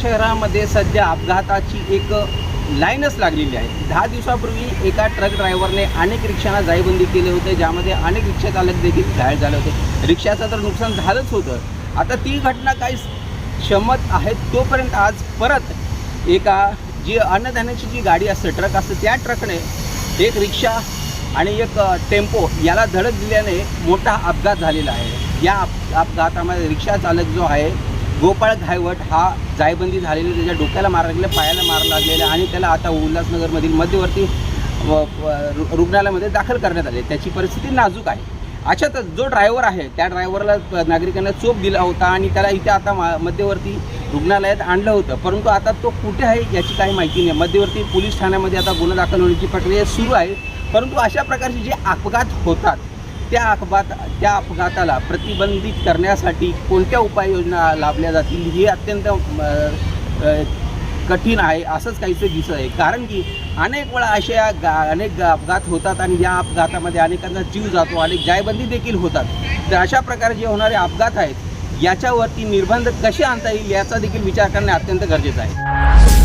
शहरामध्ये सध्या अपघाताची एक लाईनच लागलेली आहे। 10 दिवसापूर्वी एका ट्रक ड्रायव्हरने अनेक रिक्षांना जायबंदी केले होते, ज्यामध्ये अनेक रिक्षा चालक देखील घायल झाले होते। रिक्षाचं तर नुकसान झालंच होतं। आता ती घटना काही क्षमत आहे तोपर्यंत आज परत एका जी अन्नधान्याची जी गाडी असते, ट्रक असते, त्या ट्रकने एक रिक्षा आणि एक टेम्पो याला धडक दिल्याने मोठा अपघात झालेला आहे। या अपघातामध्ये रिक्षा चालक जो आहे गोपाळ घायवट हा जायबंदी झालेली, त्याच्या डोक्याला मार लागले, पायाला मार लागलेला आणि त्याला आता उल्हासनगरमधील मध्यवर्ती रुग्णालयामध्ये दाखल करण्यात आले। त्याची परिस्थिती नाजूक आहे। अशातच जो ड्रायव्हर आहे त्या ड्रायव्हरला नागरिकांना चोप दिला होता आणि त्याला इथे आता मध्यवर्ती रुग्णालयात आणलं होतं, परंतु आता तो कुठे आहे याची काही माहिती नाही। मध्यवर्ती पोलीस ठाण्यामध्ये आता गुन्हा दाखल होण्याची प्रक्रिया सुरू आहे, परंतु अशा प्रकारचे जे अपघात होतात त्या अपघाताला प्रतिबंधित करण्यासाठी कोणत्या उपाययोजना लाभल्या जातील हे अत्यंत कठीण आहे असंच काहीसे दिसत आहे। कारण की अनेक वेळा अशा अनेक अपघात होतात आणि या अपघातामध्ये अनेकांचा जीव जातो, अनेक जायबंदी देखील होतात। तर अशा प्रकारे जे होणारे अपघात आहेत याच्यावरती निर्बंध कसे आणता येईल याचा देखील विचार करणे अत्यंत गरजेचं आहे।